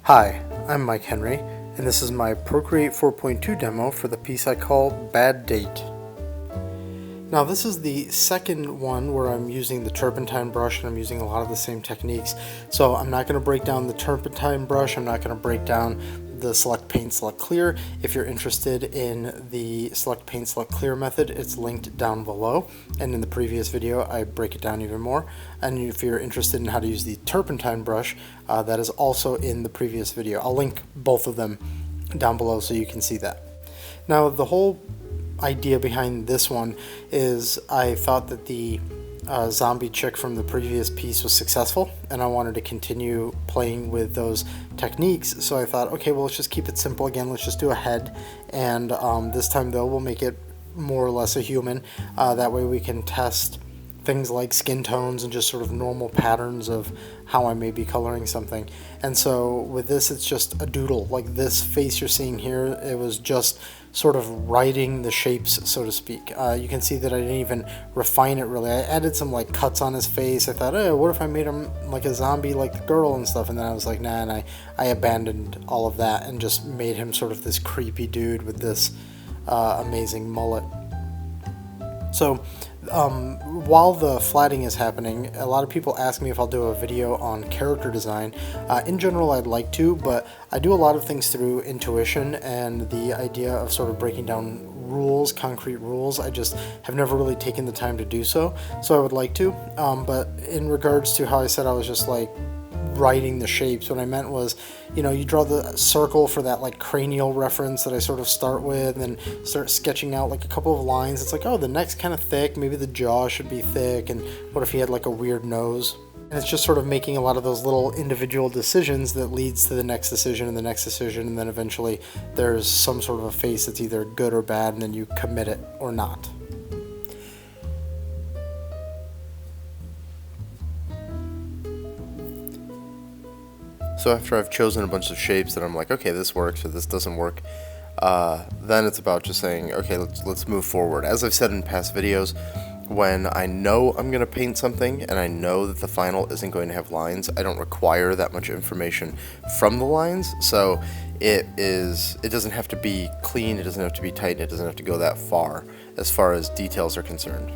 Hi, I'm Mike Henry, and this is my Procreate 4.2 demo for the piece I call Bad Date. Now this is the second one where I'm using the Turpentine brush and I'm using a lot of the same techniques. So I'm not going to break down the Turpentine brush, I'm not going to break down the Select Paint, Select Clear. If you're interested in the Select Paint, Select Clear method, it's linked down below. And in the previous video, I break it down even more. And if you're interested in how to use the Turpentine brush, that is also in the previous video. I'll link both of them down below so you can see that. Now, the whole idea behind this one is I thought that the zombie chick from the previous piece was successful and I wanted to continue playing with those techniques, so I thought, okay, well, let's just keep it simple again, let's just do a head, and this time though we'll make it more or less a human. That way we can test things like skin tones and just sort of normal patterns of how I may be coloring something. And so with this, it's just a doodle. Like this face you're seeing here, it was just sort of writing the shapes, so to speak. You can see that I didn't even refine it really. I added some like cuts on his face. I thought, oh, what if I made him like a zombie like the girl and stuff, and then I was like, nah, and I abandoned all of that and just made him sort of this creepy dude with this amazing mullet. So while the flatting is happening, a lot of people ask me if I'll do a video on character design. In general, I'd like to, but I do a lot of things through intuition and the idea of sort of breaking down rules, concrete rules. I just have never really taken the time to do so, so I would like to. But in regards to how I said I was just like writing the shapes, what I meant was, you know, you draw the circle for that like cranial reference that I sort of start with, and then start sketching out like a couple of lines. It's like, oh, the neck's kind of thick, maybe the jaw should be thick, and what if he had like a weird nose? And it's just sort of making a lot of those little individual decisions that leads to the next decision and the next decision, and then eventually there's some sort of a face that's either good or bad, and then you commit it or not. So after I've chosen a bunch of shapes that I'm like, okay, this works or this doesn't work, then it's about just saying, okay, let's move forward. As I've said in past videos, when I know I'm going to paint something and I know that the final isn't going to have lines, I don't require that much information from the lines, so it doesn't have to be clean, it doesn't have to be tight, and it doesn't have to go that far as details are concerned.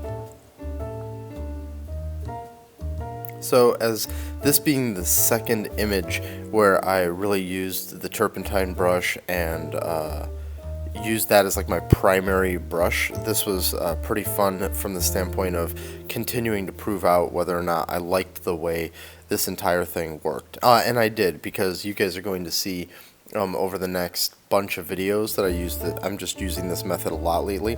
So as this being the second image where I really used the Turpentine brush and used that as like my primary brush, this was pretty fun from the standpoint of continuing to prove out whether or not I liked the way this entire thing worked. And I did, because you guys are going to see over the next bunch of videos that I'm just using this method a lot lately,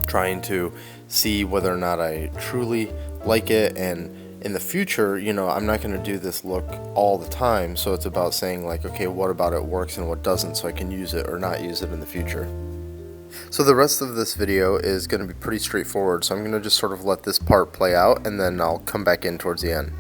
trying to see whether or not I truly like it. And in the future, you know, I'm not going to do this look all the time, so it's about saying like, okay, what about it works and what doesn't, so I can use it or not use it in the future. So the rest of this video is going to be pretty straightforward, so I'm going to just sort of let this part play out, and then I'll come back in towards the end.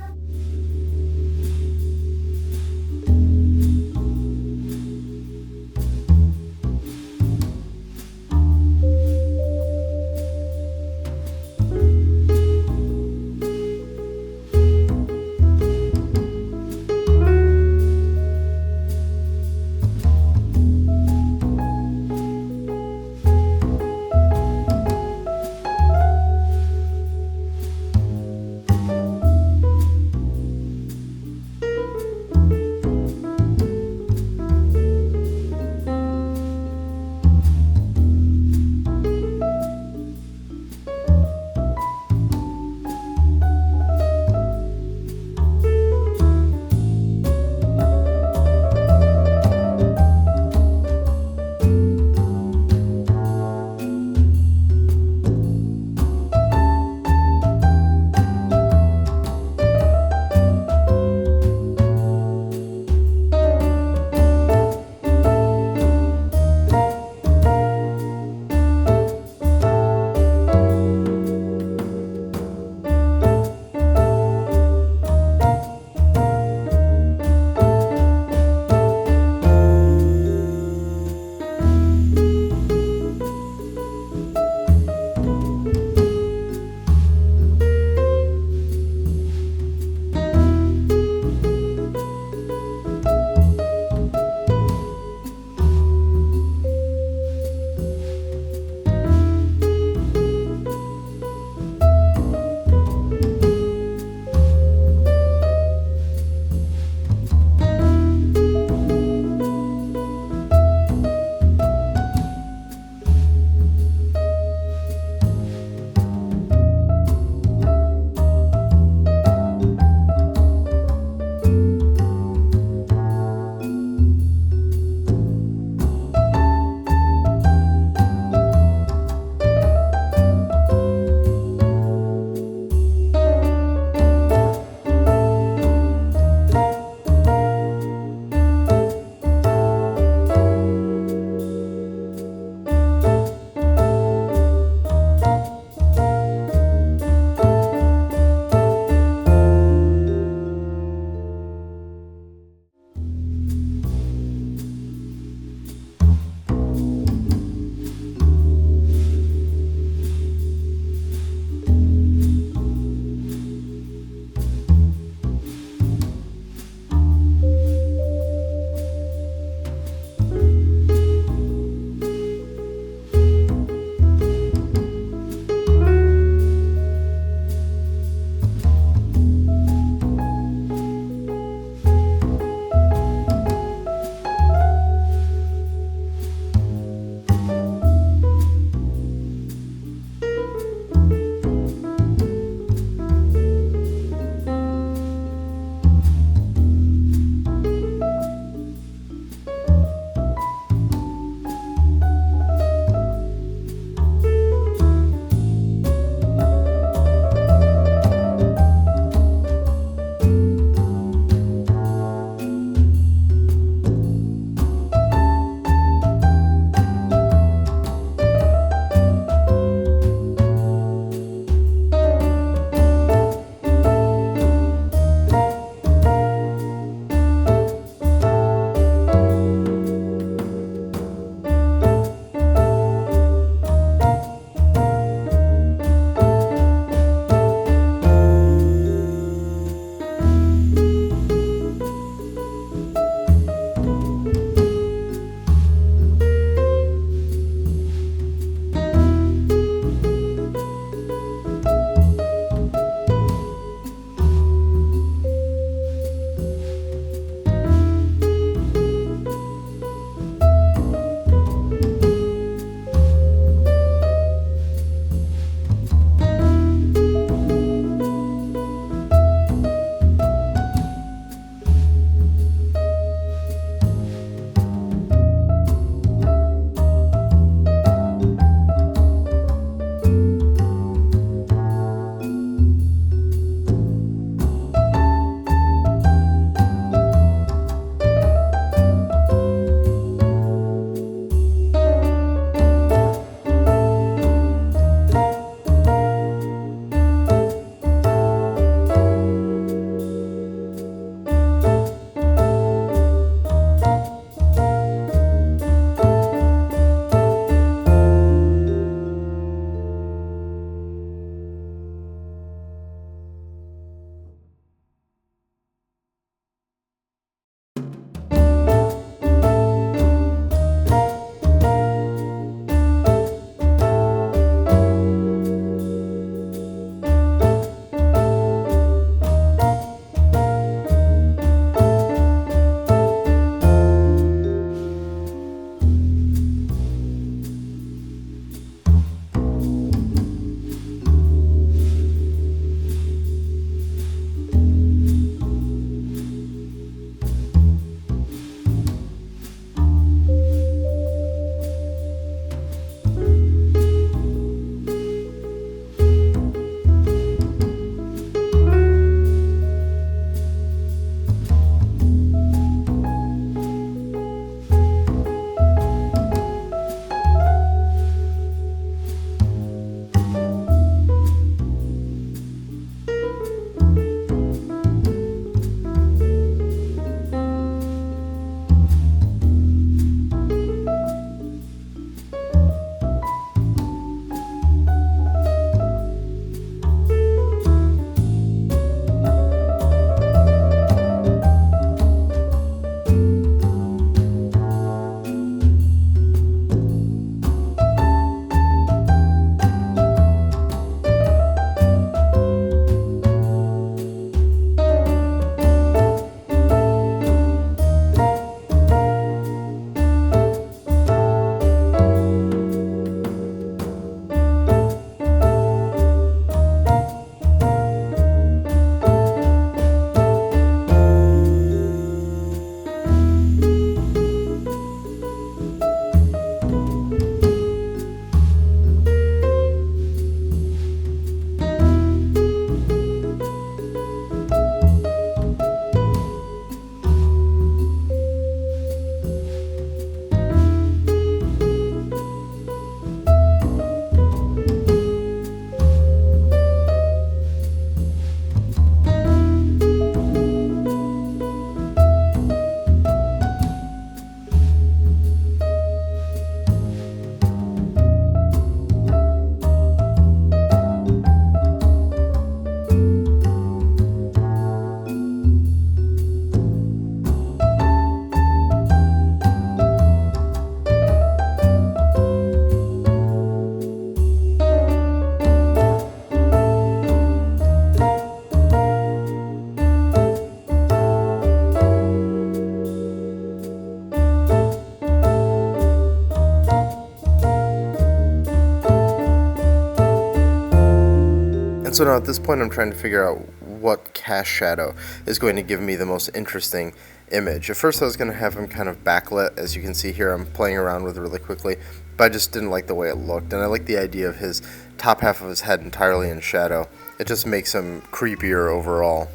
So now at this point I'm trying to figure out what cast shadow is going to give me the most interesting image. At first I was going to have him kind of backlit. As you can see here, I'm playing around with it really quickly, but I just didn't like the way it looked, and I like the idea of his top half of his head entirely in shadow. It just makes him creepier overall,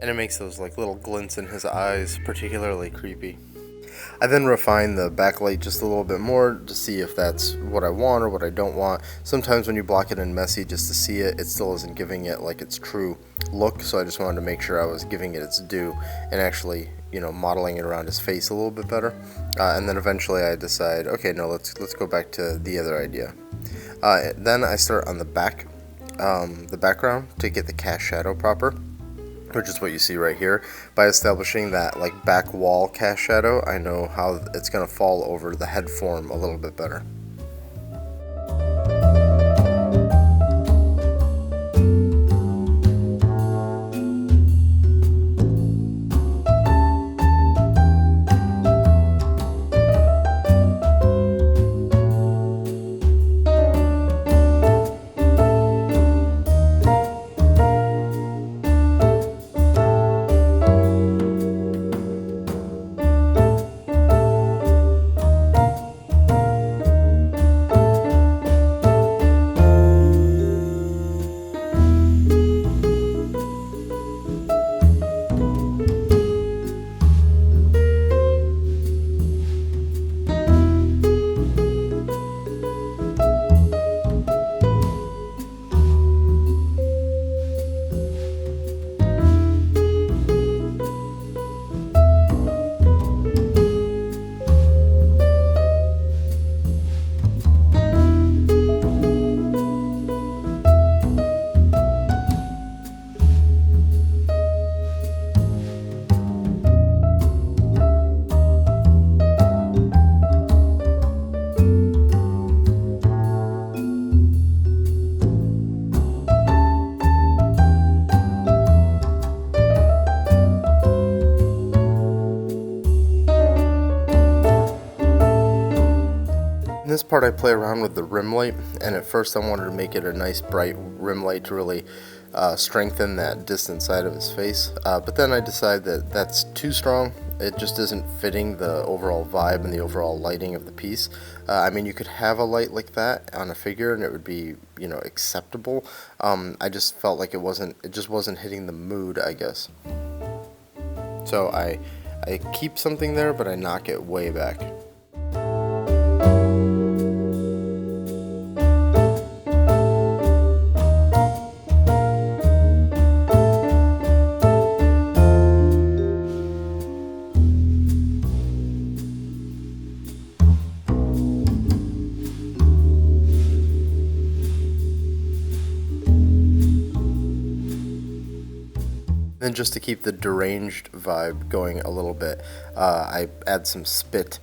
and it makes those like little glints in his eyes particularly creepy. I then refine the backlight just a little bit more to see if that's what I want or what I don't want. Sometimes when you block it in messy just to see it, it still isn't giving it like its true look, so I just wanted to make sure I was giving it its due and actually, you know, modeling it around his face a little bit better. And then eventually I decide, okay, no, let's go back to the other idea. Then I start on the background to get the cast shadow proper, which is what you see right here. By establishing that like back wall cast shadow, I know how it's going to fall over the head form a little bit better. In this part I play around with the rim light, and at first I wanted to make it a nice bright rim light to really strengthen that distant side of his face, but then I decided that that's too strong. It just isn't fitting the overall vibe and the overall lighting of the piece. I mean, you could have a light like that on a figure and it would be, you know, acceptable. I just felt like it just wasn't hitting the mood, I guess. So I keep something there, but I knock it way back. Then just to keep the deranged vibe going a little bit, I add some spit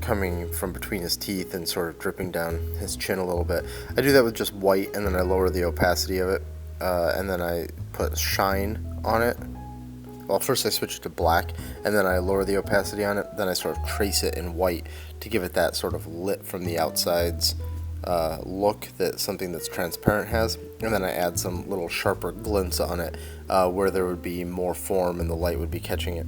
coming from between his teeth and sort of dripping down his chin a little bit. I do that with just white, and then I lower the opacity of it, and then I put shine on it. Well, first I switch it to black, and then I lower the opacity on it, then I sort of trace it in white to give it that sort of lit from the outsides look that something that's transparent has, and then I add some little sharper glints on it where there would be more form and the light would be catching it.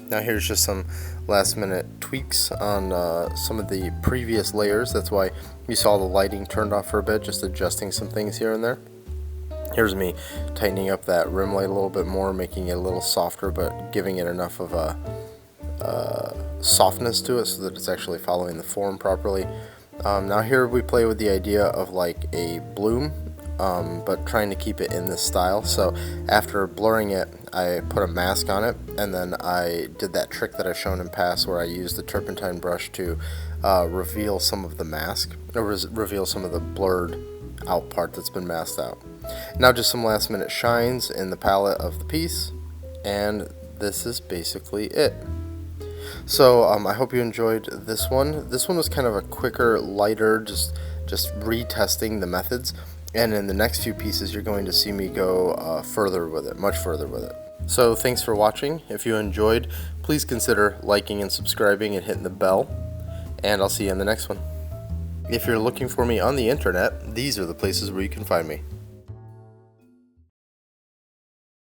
Now here's just some last minute tweaks on some of the previous layers. That's why you saw the lighting turned off for a bit, just adjusting some things here and there. Here's me tightening up that rim light a little bit more, making it a little softer, but giving it enough of a softness to it so that it's actually following the form properly. Now here we play with the idea of like a bloom, but trying to keep it in this style. So after blurring it, I put a mask on it, and then I did that trick that I've shown in past where I used the turpentine brush to reveal some of the mask, or reveal some of the blurred out part that's been masked out. Now just some last minute shines in the palette of the piece, and this is basically it. So I hope you enjoyed this one. This one was kind of a quicker, lighter, just retesting the methods. And in the next few pieces, you're going to see me go further with it, much further with it. So thanks for watching. If you enjoyed, please consider liking and subscribing and hitting the bell. And I'll see you in the next one. If you're looking for me on the internet, these are the places where you can find me.